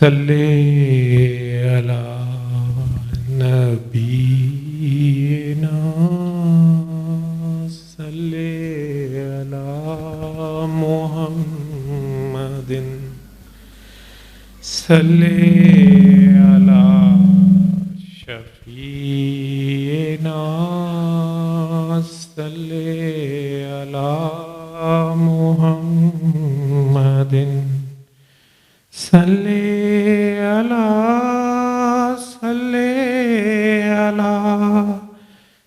सल्ले अला नबीना सल्ले अला मुहम्मदिन सल्ले अला शफीना सल्ले अला मुहम्मदिन सल्ले अला सल्ले अला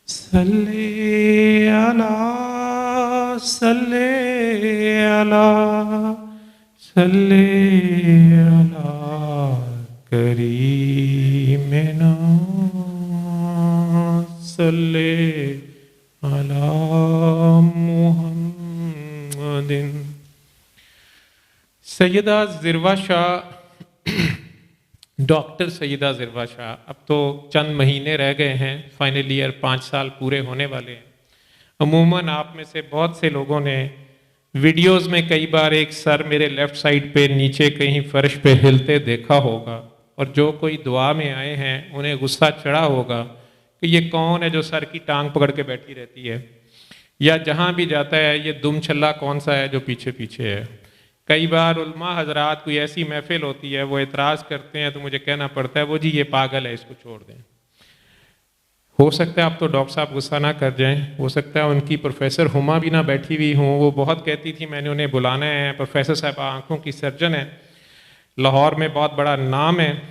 सल्ले अला सल्ले अला सल्ले अला करीमना सल्ले अला मुहम्मदिन। सैयदा ज़िरवा शाह, डॉक्टर सैयदा ज़िरवा शाह, अब तो चंद महीने रह गए हैं, फाइनल ईयर 5 साल पूरे होने वाले हैं। अमूमन आप में से बहुत से लोगों ने वीडियोस में कई बार एक सर मेरे लेफ़्ट साइड पे नीचे कहीं फर्श पे हिलते देखा होगा, और जो कोई दुआ में आए हैं उन्हें गुस्सा चढ़ा होगा कि ये कौन है जो सर की टांग पकड़ के बैठी रहती है, या जहाँ भी जाता है ये दुम छल्ला कौन सा है जो पीछे पीछे है। कई बार उलमा हजरात कोई ऐसी महफिल होती है वो एतराज़ करते हैं तो मुझे कहना पड़ता है वो जी ये पागल है, इसको छोड़ दें। हो सकता है आप तो डॉक्टर साहब गुस्सा ना कर जाएं, हो सकता है उनकी प्रोफेसर हुमा भी ना बैठी हुई हों, वो बहुत कहती थी मैंने उन्हें बुलाना है। प्रोफेसर साहब आँखों की सर्जन है, लाहौर में बहुत बड़ा नाम है,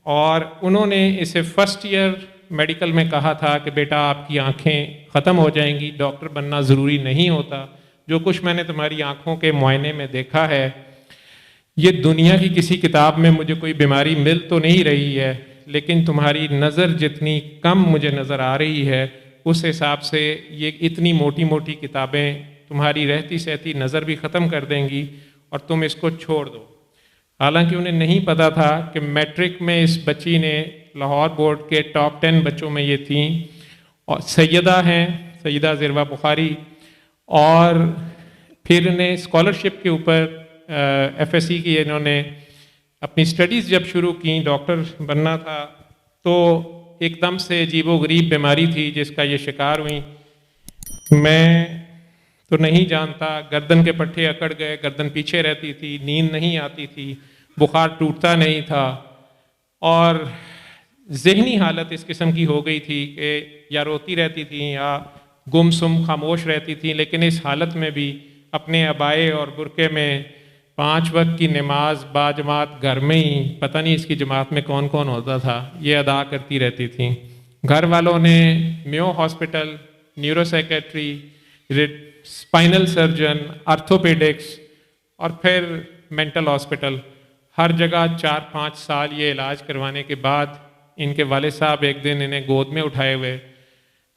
और उन्होंने इसे फर्स्ट ईयर मेडिकल में कहा था कि बेटा आपकी आँखें ख़त्म हो जाएंगी, डॉक्टर बनना ज़रूरी नहीं होता। जो कुछ मैंने तुम्हारी आँखों के मुआयने में देखा है, ये दुनिया की किसी किताब में मुझे कोई बीमारी मिल तो नहीं रही है, लेकिन तुम्हारी नज़र जितनी कम मुझे नज़र आ रही है उस हिसाब से ये इतनी मोटी मोटी किताबें तुम्हारी रहती सहती नज़र भी ख़त्म कर देंगी और तुम इसको छोड़ दो। हालांकि उन्हें नहीं पता था कि मैट्रिक में इस बच्ची ने लाहौर बोर्ड के टॉप 10 बच्चों में ये थी, और सैयदा हैं सैयदा ज़िरवा बुखारी, और फिर इन्हें स्कॉलरशिप के ऊपर FSC की इन्होंने अपनी स्टडीज़ जब शुरू की, डॉक्टर बनना था, तो एकदम से अजीबोगरीब बीमारी थी जिसका ये शिकार हुई। मैं तो नहीं जानता, गर्दन के पट्टे अकड़ गए, गर्दन पीछे रहती थी, नींद नहीं आती थी, बुखार टूटता नहीं था, और ज़हनी हालत इस किस्म की हो गई थी कि या रोती रहती थी या गुमसुम खामोश रहती थी। लेकिन इस हालत में भी अपने अबाए और बुरके में 5 वक्त की नमाज बाजमात घर में ही, पता नहीं इसकी जमात में कौन कौन होता था, ये अदा करती रहती थी। घर वालों ने Mayo hospital, neuropsychiatry, spinal surgeon, orthopaedics और फिर मेंटल हॉस्पिटल, हर जगह 4-5 साल ये इलाज करवाने के बाद इनके वाले साहब एक दिन इन्हें गोद में उठाए हुए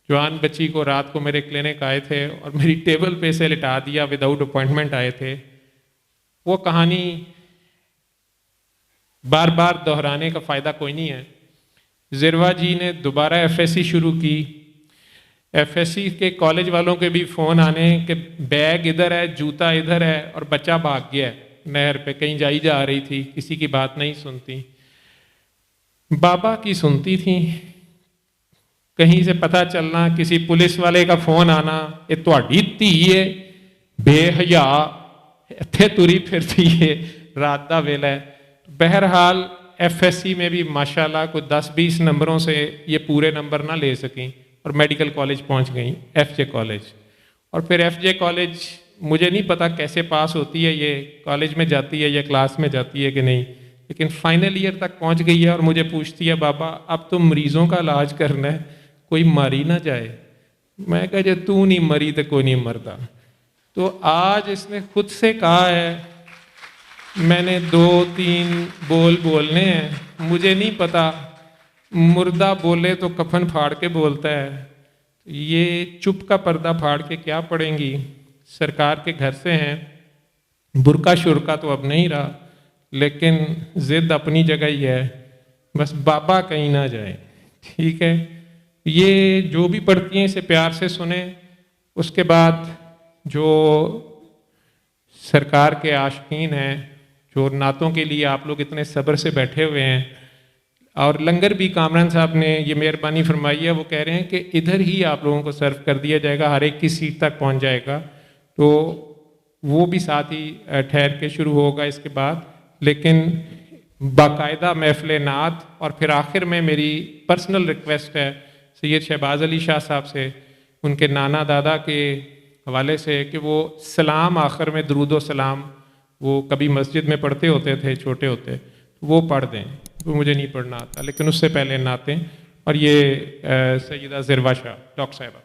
जवान बच्ची को रात को मेरे क्लिनिक आए थे और मेरी टेबल पे से लिटा दिया, विदाउट अपॉइंटमेंट आए थे। वो कहानी बार बार दोहराने का फ़ायदा कोई नहीं है। ज़िरवा जी ने दोबारा FSC शुरू की। FSC के कॉलेज वालों के भी फ़ोन आने कि बैग इधर है, जूता इधर है, और बच्चा भाग गया है नहर पे, कहीं जाई जा रही थी, किसी की बात नहीं सुनती। बाबा की सुनती थी। कहीं से पता चलना, किसी पुलिस वाले का फ़ोन आना, ये तुहाडी धी है बेहया इत्थे तुरी फिरती है, रात दा वेला है। बहरहाल FSC में भी माशाल्लाह कोई 10-20 नंबरों से ये पूरे नंबर ना ले सकें और मेडिकल कॉलेज पहुंच गई, FJ कॉलेज। और फिर FJ कॉलेज मुझे नहीं पता कैसे पास होती है, ये कॉलेज में जाती है या क्लास में जाती है कि नहीं, लेकिन फाइनल ईयर तक पहुंच गई है और मुझे पूछती है बाबा अब तो मरीजों का इलाज करना है, कोई मरी ना जाए। मैं कहा जो तू नहीं मरी तो कोई नहीं मरता। तो आज इसने खुद से कहा है, मैंने 2-3 बोल बोलने हैं, मुझे नहीं पता, मुर्दा बोले तो कफन फाड़ के बोलता है, ये चुप का पर्दा फाड़ के क्या पढ़ेंगी। सरकार के घर से हैं, बुरका शुरका तो अब नहीं रहा, लेकिन जिद अपनी जगह ही है। बस बाबा कहीं ना जाए, ठीक है। ये जो भी पढ़ती हैं इसे प्यार से सुने। उसके बाद जो सरकार के आशिकीन हैं, जो नातों के लिए आप लोग इतने सब्र से बैठे हुए हैं, और लंगर भी कामरान साहब ने ये मेहरबानी फरमाई है, वो कह रहे हैं कि इधर ही आप लोगों को सर्व कर दिया जाएगा, हर एक की सीट तक पहुंच जाएगा, तो वो भी साथ ही ठहर के शुरू होगा इसके बाद। लेकिन बाकायदा महफिल नात, और फिर आखिर में मेरी पर्सनल रिक्वेस्ट है सैयद शहबाज अली शाह साहब से, उनके नाना दादा के हवाले से, कि वो सलाम आखिर में दरूद व सलाम वो कभी मस्जिद में पढ़ते होते थे छोटे होते, वो पढ़ दें। वो मुझे नहीं पढ़ना आता, लेकिन उससे पहले नाते। और ये सैयदा ज़िरवा शाह डॉक्टर साहिबा।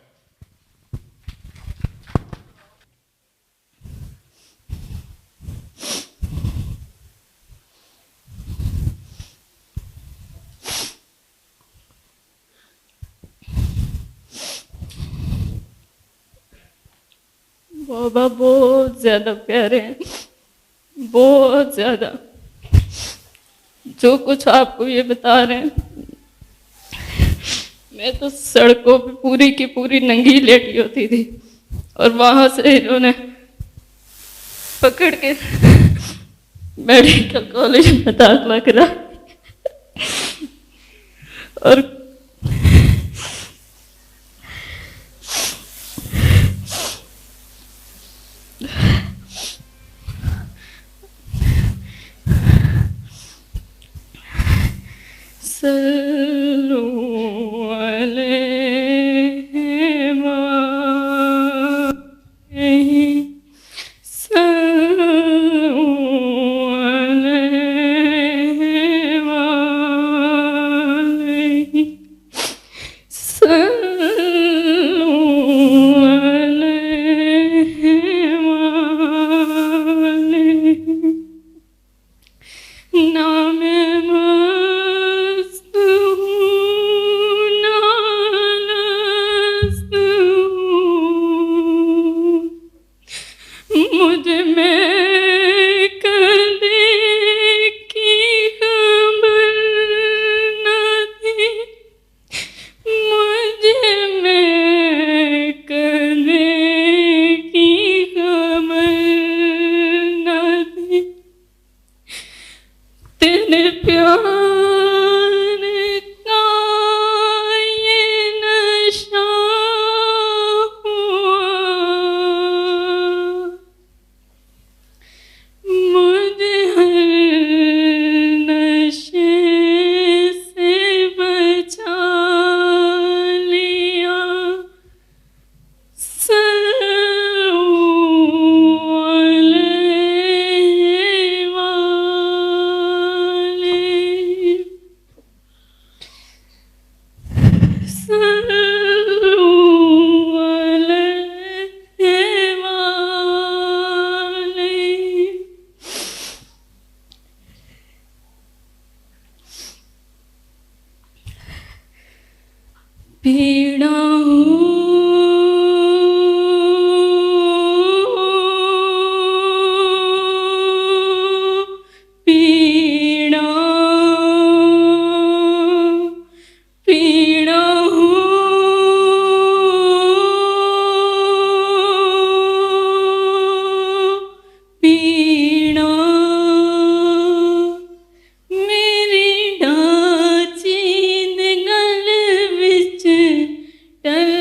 बाबा बहुत ज्यादा प्यारे हैं, बहुत ज्यादा। जो कुछ आपको ये बता रहे हैं, मैं तो सड़कों पे पूरी की पूरी नंगी लेटी होती थी, और वहां से इन्होंने पकड़ के मेडिकल कॉलेज में दाखिला करा, और सल्लू अलैहि सल्लू अलैहि सल्लू अलैहि। ना मैं मस्त हूँ ना मस्त हूँ, मुझे मैं कदे की खबर न थी, मुझे मैं कदे की खबर न थी। तेरे प्यार का ये नशा हुआ, मुझे हर नशे से बचा लिया। सल्लू अलैहि वालैहि सल्लू अलैहि वालैहि। पीड़ा पीड़ा पीड़ा पीड़ा मेरी डाचीन गल विच टल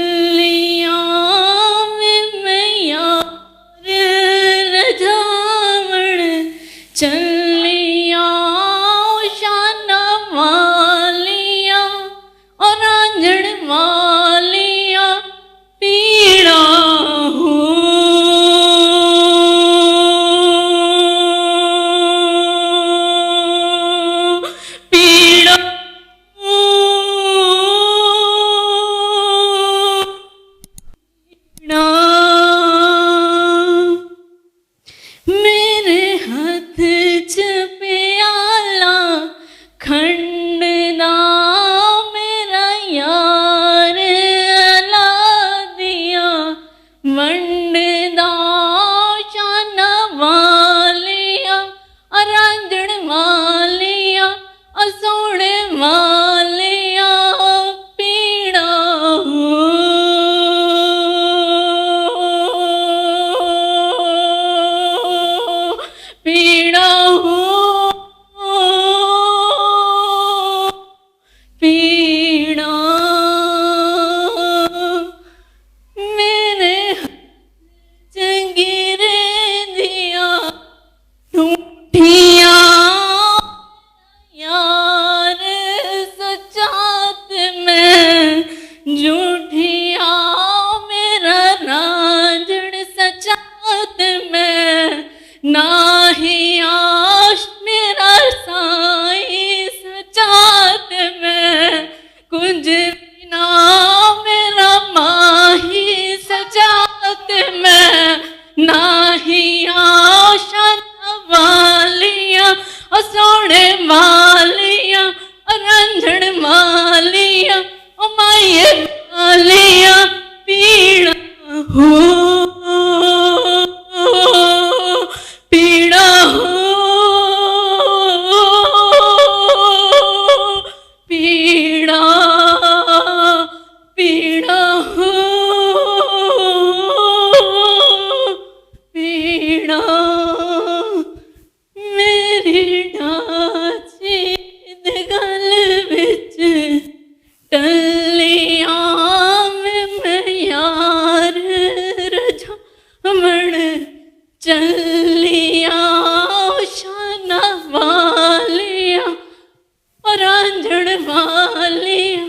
शरण मालिया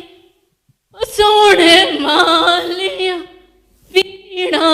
सोने मालिया पीड़ा